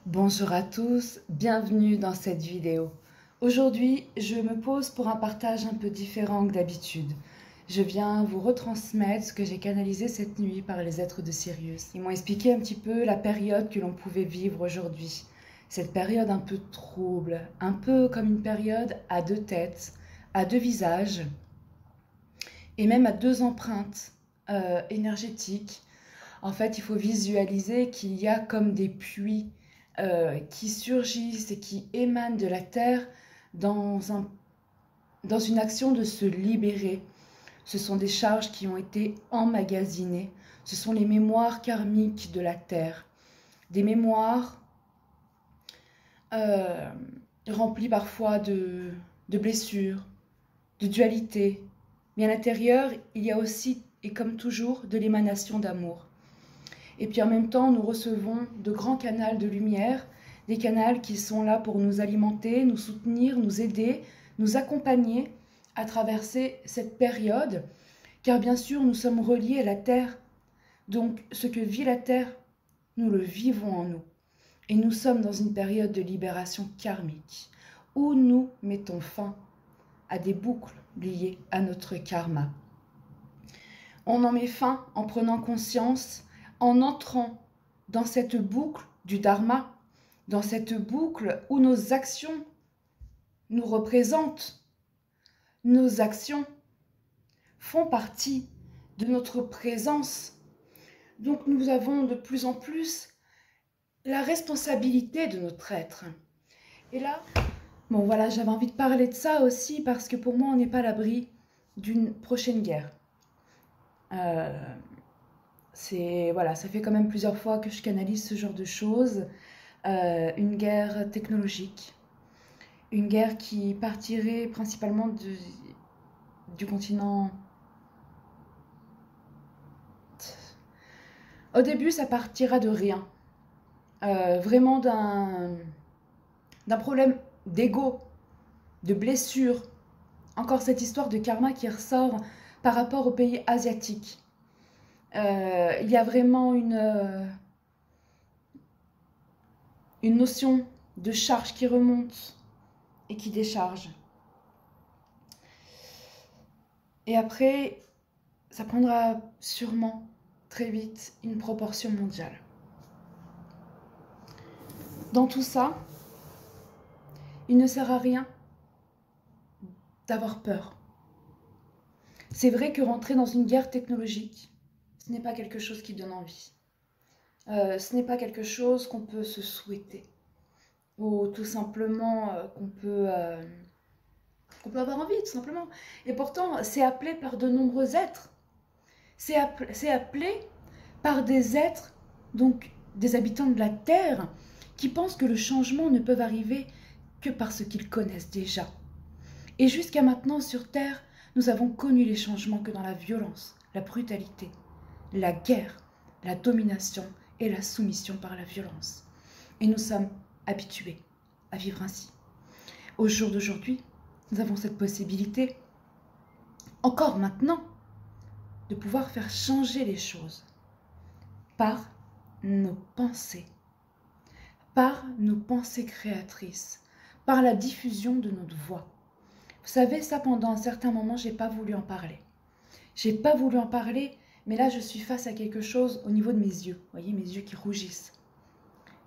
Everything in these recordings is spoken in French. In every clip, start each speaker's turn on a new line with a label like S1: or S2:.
S1: Bonjour à tous, bienvenue dans cette vidéo. Aujourd'hui, je me pose pour un partage un peu différent que d'habitude. Je viens vous retransmettre ce que j'ai canalisé cette nuit par les êtres de Sirius. Ils m'ont expliqué un petit peu la période que l'on pouvait vivre aujourd'hui. Cette période un peu trouble, un peu comme une période à deux têtes, à deux visages, et même à deux empreintes énergétiques. En fait, il faut visualiser qu'il y a comme des puits qui surgissent et qui émanent de la Terre dans une action de se libérer. Ce sont des charges qui ont été emmagasinées. Ce sont les mémoires karmiques de la Terre. Des mémoires euh, remplies parfois de blessures, de dualité. Mais à l'intérieur, il y a aussi, et comme toujours, de l'émanation d'amour. Et puis en même temps, nous recevons de grands canaux de lumière, des canaux qui sont là pour nous alimenter, nous soutenir, nous aider, nous accompagner à traverser cette période, car bien sûr, nous sommes reliés à la Terre. Donc, ce que vit la Terre, nous le vivons en nous. Et nous sommes dans une période de libération karmique, où nous mettons fin à des boucles liées à notre karma. On en met fin en prenant conscience, en entrant dans cette boucle du dharma, dans cette boucle où nos actions nous représentent. Nos actions font partie de notre présence. Donc nous avons de plus en plus la responsabilité de notre être. Et là, bon voilà, j'avais envie de parler de ça aussi parce que pour moi, on n'est pas à l'abri d'une prochaine guerre. Voilà, ça fait quand même plusieurs fois que je canalise ce genre de choses. Une guerre technologique, une guerre qui partirait principalement du continent. Au début, ça partira de rien, vraiment d'un problème d'ego, de blessure. Encore cette histoire de karma qui ressort par rapport aux pays asiatiques. Il y a vraiment une notion de charge qui remonte et qui décharge. Et après, ça prendra sûrement très vite une proportion mondiale. Dans tout ça, il ne sert à rien d'avoir peur. C'est vrai que rentrer dans une guerre technologique, ce n'est pas quelque chose qui donne envie. Ce n'est pas quelque chose qu'on peut se souhaiter. Ou tout simplement qu'on peut avoir envie, tout simplement. Et pourtant, c'est appelé par de nombreux êtres. C'est appelé par des êtres, donc des habitants de la Terre, qui pensent que le changement ne peut arriver que parce qu'ils connaissent déjà. Et jusqu'à maintenant, sur Terre, nous avons connu les changements que dans la violence, la brutalité, la guerre, la domination et la soumission par la violence. Et nous sommes habitués à vivre ainsi. Au jour d'aujourd'hui, nous avons cette possibilité, encore maintenant, de pouvoir faire changer les choses par nos pensées créatrices, par la diffusion de notre voix. Vous savez, ça, pendant un certain moment, j'ai pas voulu en parler. J'ai pas voulu en parler, mais là, je suis face à quelque chose au niveau de mes yeux. Vous voyez, mes yeux qui rougissent.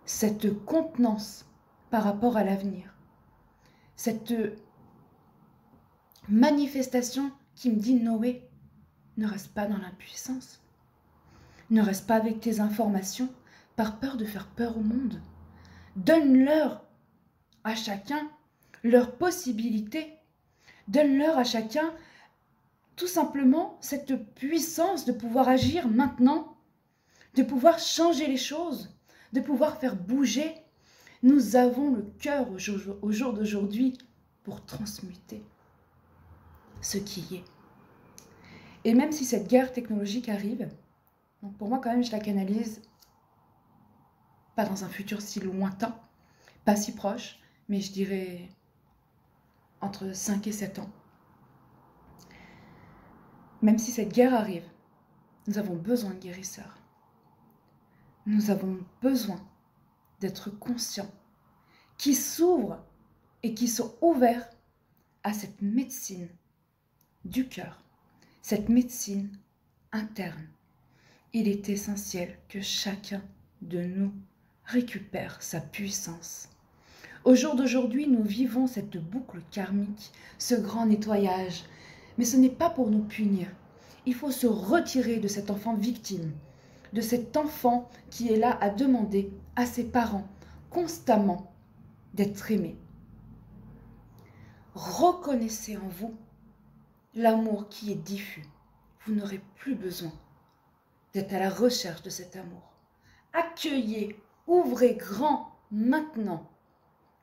S1: Cette contenance par rapport à l'avenir. Cette manifestation qui me dit, Noé, ne reste pas dans l'impuissance. Ne reste pas avec tes informations par peur de faire peur au monde. Donne-leur à chacun leurs possibilités. Donne-leur à chacun tout simplement cette puissance de pouvoir agir maintenant, de pouvoir changer les choses, de pouvoir faire bouger. Nous avons le cœur au jour d'aujourd'hui pour transmuter ce qui est. Et même si cette guerre technologique arrive, donc pour moi quand même je la canalise pas dans un futur si lointain, pas si proche, mais je dirais entre 5 et 7 ans. Même si cette guerre arrive, nous avons besoin de guérisseurs. Nous avons besoin d'être conscients, qui s'ouvrent et qui sont ouverts à cette médecine du cœur, cette médecine interne. Il est essentiel que chacun de nous récupère sa puissance. Au jour d'aujourd'hui, nous vivons cette boucle karmique, ce grand nettoyage. Mais ce n'est pas pour nous punir. Il faut se retirer de cet enfant victime, de cet enfant qui est là à demander à ses parents constamment d'être aimé. Reconnaissez en vous l'amour qui est diffus. Vous n'aurez plus besoin d'être à la recherche de cet amour. Accueillez, ouvrez grand maintenant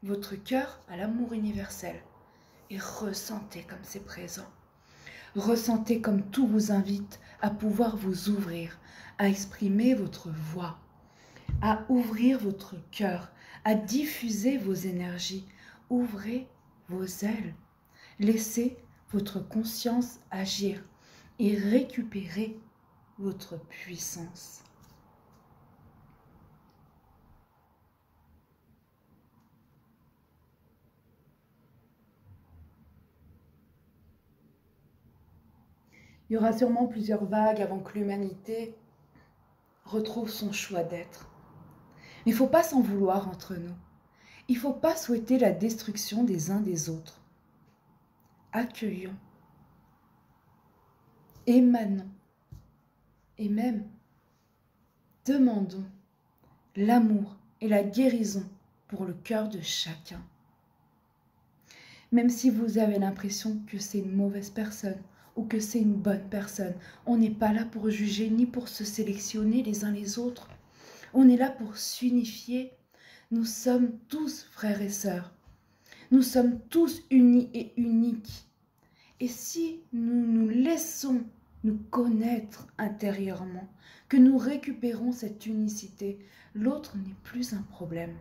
S1: votre cœur à l'amour universel et ressentez comme c'est présent. Ressentez comme tout vous invite à pouvoir vous ouvrir, à exprimer votre voix, à ouvrir votre cœur, à diffuser vos énergies. Ouvrez vos ailes. Laissez votre conscience agir et récupérez votre puissance. Il y aura sûrement plusieurs vagues avant que l'humanité retrouve son choix d'être. Mais il ne faut pas s'en vouloir entre nous. Il ne faut pas souhaiter la destruction des uns des autres. Accueillons, émanons et même demandons l'amour et la guérison pour le cœur de chacun. Même si vous avez l'impression que c'est une mauvaise personne ou que c'est une bonne personne, on n'est pas là pour juger ni pour se sélectionner les uns les autres. On est là pour s'unifier. Nous sommes tous frères et sœurs. Nous sommes tous unis et uniques. Et si nous nous laissons nous connaître intérieurement, que nous récupérons cette unicité, l'autre n'est plus un problème.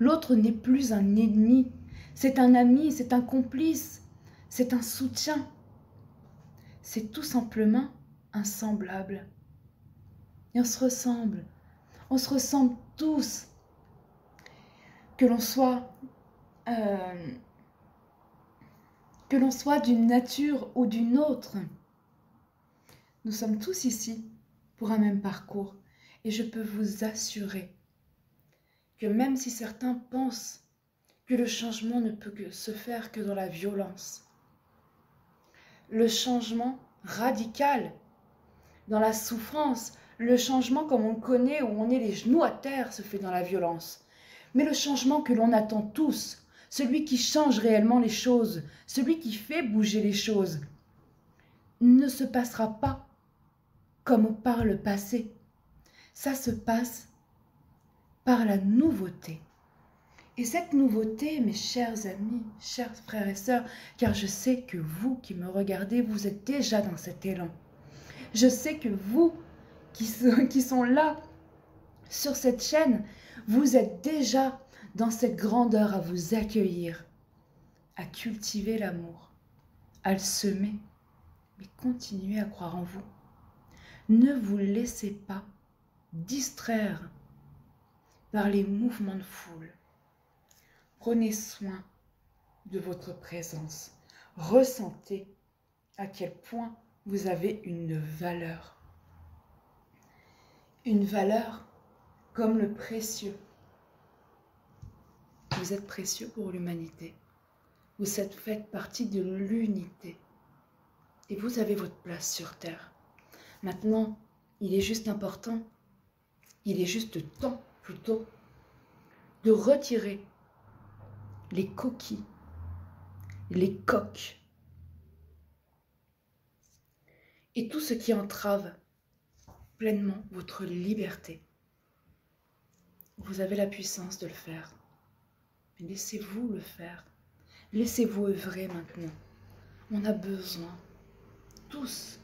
S1: L'autre n'est plus un ennemi. C'est un ami, c'est un complice, c'est un soutien. C'est tout simplement un semblable. Et on se ressemble tous. Que l'on soit d'une nature ou d'une autre. Nous sommes tous ici pour un même parcours. Et je peux vous assurer que même si certains pensent que le changement ne peut se faire que dans la violence, le changement radical, dans la souffrance, le changement comme on le connaît, où on est les genoux à terre, se fait dans la violence. Mais le changement que l'on attend tous, celui qui change réellement les choses, celui qui fait bouger les choses, ne se passera pas comme par le passé. Ça se passe par la nouveauté. Et cette nouveauté, mes chers amis, chers frères et sœurs, car je sais que vous qui me regardez, vous êtes déjà dans cet élan. Je sais que vous qui sont là, sur cette chaîne, vous êtes déjà dans cette grandeur à vous accueillir, à cultiver l'amour, à le semer, mais continuez à croire en vous. Ne vous laissez pas distraire par les mouvements de foule. Prenez soin de votre présence. Ressentez à quel point vous avez une valeur. Une valeur comme le précieux. Vous êtes précieux pour l'humanité. Vous faites partie de l'unité. Et vous avez votre place sur Terre. Maintenant, il est juste important, il est juste temps plutôt, de retirer les coquilles, les coques et tout ce qui entrave pleinement votre liberté. Vous avez la puissance de le faire. Mais laissez-vous le faire. Laissez-vous œuvrer maintenant. On a besoin, tous,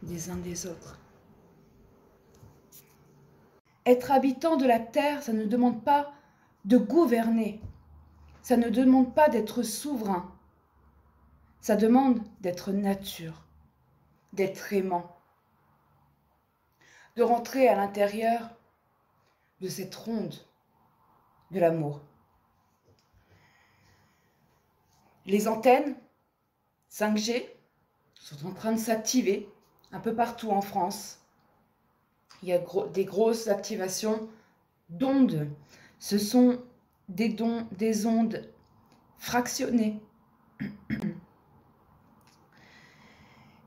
S1: des uns des autres. Être habitant de la terre, ça ne demande pas de gouverner. Ça ne demande pas d'être souverain. Ça demande d'être nature, d'être aimant, de rentrer à l'intérieur de cette ronde de l'amour. Les antennes 5G sont en train de s'activer un peu partout en France. Il y a des grosses activations d'ondes. Ce sont des ondes fractionnées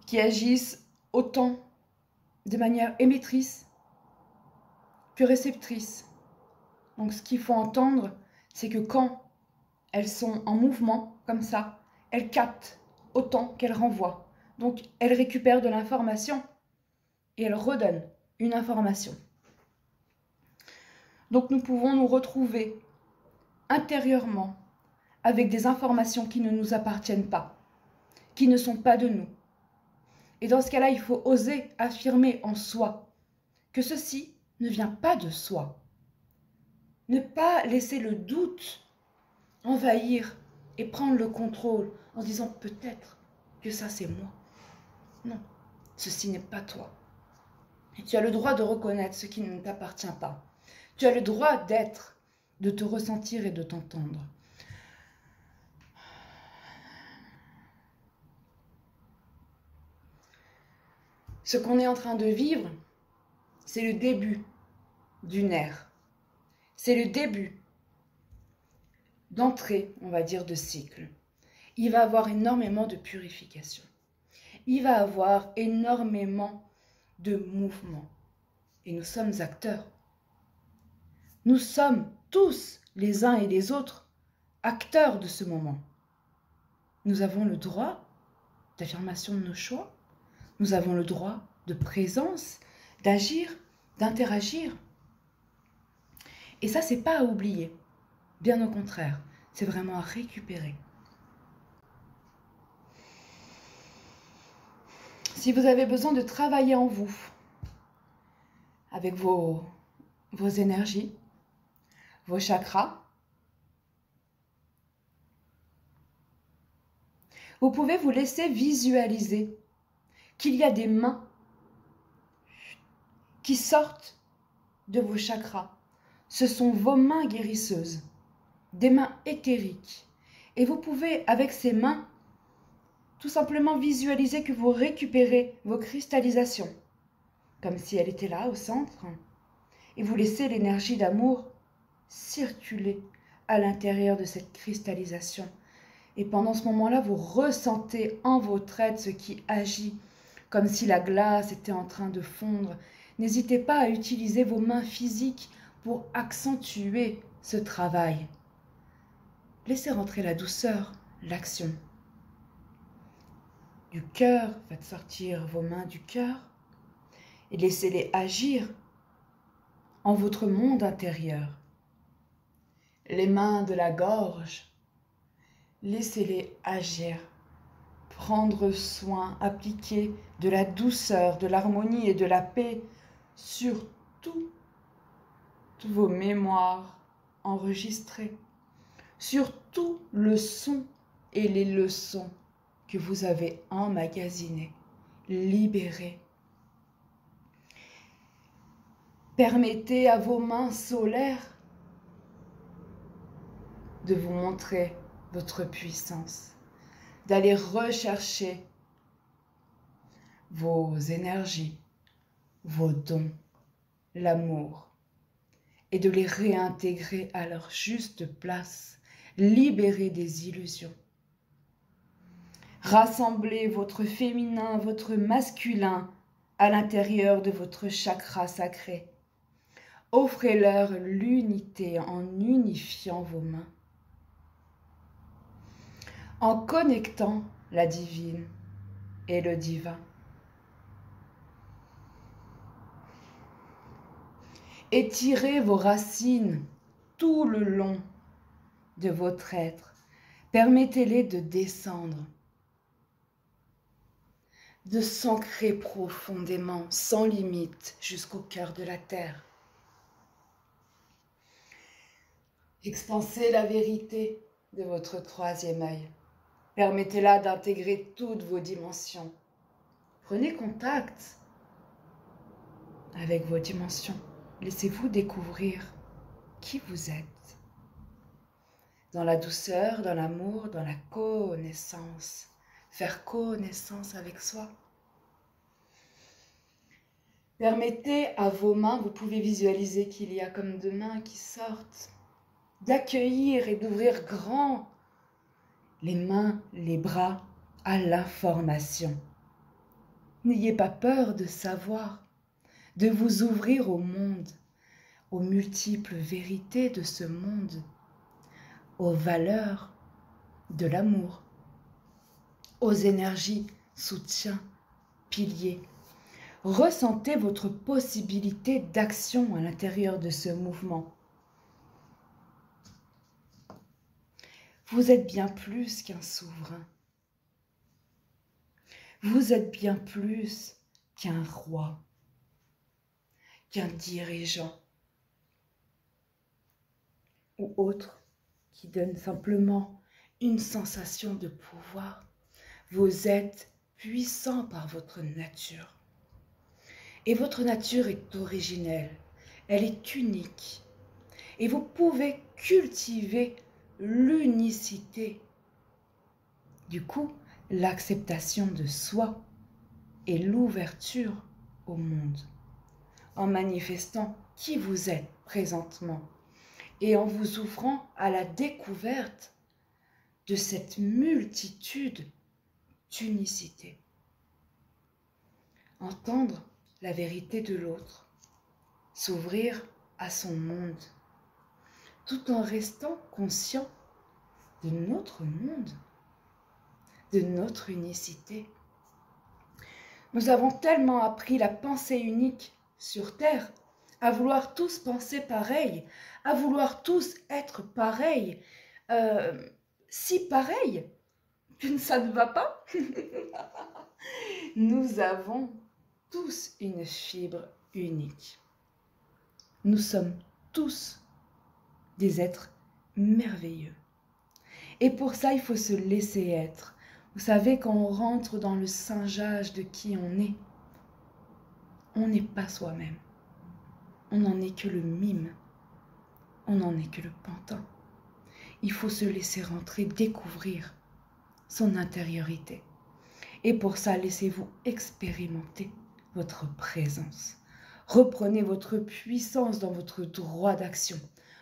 S1: qui agissent autant de manière émettrice que réceptrice. Donc ce qu'il faut entendre, c'est que quand elles sont en mouvement, comme ça, elles captent autant qu'elles renvoient. Donc elles récupèrent de l'information et elles redonnent une information. Donc nous pouvons nous retrouver intérieurement avec des informations qui ne nous appartiennent pas, qui ne sont pas de nous. Et dans ce cas-là, il faut oser affirmer en soi que ceci ne vient pas de soi. Ne pas laisser le doute envahir et prendre le contrôle en se disant peut-être que ça c'est moi. Non, ceci n'est pas toi. Et tu as le droit de reconnaître ce qui ne t'appartient pas. Tu as le droit d'être, de te ressentir et de t'entendre. Ce qu'on est en train de vivre, c'est le début d'une ère. C'est le début d'entrée, on va dire, de cycle. Il va y avoir énormément de purification. Il va y avoir énormément de mouvements. Et nous sommes acteurs. Nous sommes tous, les uns et les autres, acteurs de ce moment. Nous avons le droit d'affirmation de nos choix. Nous avons le droit de présence, d'agir, d'interagir. Et ça, c'est pas à oublier. Bien au contraire, c'est vraiment à récupérer. Si vous avez besoin de travailler en vous, avec vos énergies, vos chakras, vous pouvez vous laisser visualiser qu'il y a des mains qui sortent de vos chakras. Ce sont vos mains guérisseuses, des mains éthériques. Et vous pouvez, avec ces mains, tout simplement visualiser que vous récupérez vos cristallisations, comme si elles étaient là au centre, et vous laissez l'énergie d'amour circuler à l'intérieur de cette cristallisation. Et pendant ce moment-là, vous ressentez en vos traits ce qui agit, comme si la glace était en train de fondre. N'hésitez pas à utiliser vos mains physiques pour accentuer ce travail. Laissez rentrer la douceur, l'action. Du cœur, faites sortir vos mains du cœur et laissez-les agir en votre monde intérieur. Les mains de la gorge, laissez-les agir, prendre soin, appliquer de la douceur, de l'harmonie et de la paix sur toutes vos mémoires enregistrées, sur tout le son et les leçons que vous avez emmagasinés, libérés. Permettez à vos mains solaires de vous montrer votre puissance, d'aller rechercher vos énergies, vos dons, l'amour, et de les réintégrer à leur juste place, libérer des illusions. Rassemblez votre féminin, votre masculin à l'intérieur de votre chakra sacré. Offrez-leur l'unité en unifiant vos mains, en connectant la divine et le divin. Étirez vos racines tout le long de votre être. Permettez-les de descendre, de s'ancrer profondément, sans limite, jusqu'au cœur de la terre. Expansez la vérité de votre troisième œil. Permettez-la d'intégrer toutes vos dimensions. Prenez contact avec vos dimensions. Laissez-vous découvrir qui vous êtes. dans la douceur, dans l'amour, dans la connaissance. Faire connaissance avec soi. Permettez à vos mains, vous pouvez visualiser qu'il y a comme deux mains qui sortent, d'accueillir et d'ouvrir grand les mains, les bras à l'information. N'ayez pas peur de savoir, de vous ouvrir au monde, aux multiples vérités de ce monde, aux valeurs de l'amour, aux énergies, soutien, piliers. Ressentez votre possibilité d'action à l'intérieur de ce mouvement. Vous êtes bien plus qu'un souverain. Vous êtes bien plus qu'un roi, qu'un dirigeant ou autre qui donne simplement une sensation de pouvoir. Vous êtes puissant par votre nature. Et votre nature est originelle, elle est unique. Et vous pouvez cultiver l'unicité. Du coup, l'acceptation de soi et l'ouverture au monde, en manifestant qui vous êtes présentement et en vous ouvrant à la découverte de cette multitude d'unicité. Entendre la vérité de l'autre, s'ouvrir à son monde, tout en restant conscient de notre monde, de notre unicité. Nous avons tellement appris la pensée unique sur Terre, à vouloir tous penser pareil, à vouloir tous être pareils, si pareil que ça ne va pas. Nous avons tous une fibre unique. Nous sommes tous des êtres merveilleux. Et pour ça, il faut se laisser être. Vous savez, quand on rentre dans le singeage de qui on n'est pas soi-même. On n'en est que le mime. On n'en est que le pantin. Il faut se laisser rentrer, découvrir son intériorité. Et pour ça, laissez-vous expérimenter votre présence. Reprenez votre puissance dans votre droit d'action,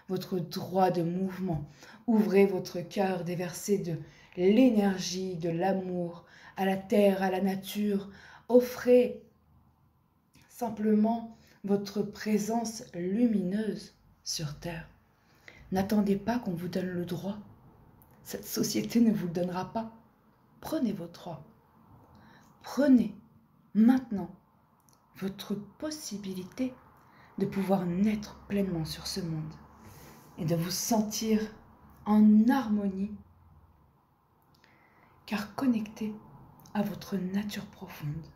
S1: votre droit de mouvement. Ouvrez votre cœur, déversez de l'énergie, de l'amour à la terre, à la nature. Offrez simplement votre présence lumineuse sur terre. N'attendez pas qu'on vous donne le droit. Cette société ne vous le donnera pas. Prenez vos droits. Prenez maintenant votre possibilité de pouvoir naître pleinement sur ce monde et de vous sentir en harmonie, car connecté à votre nature profonde.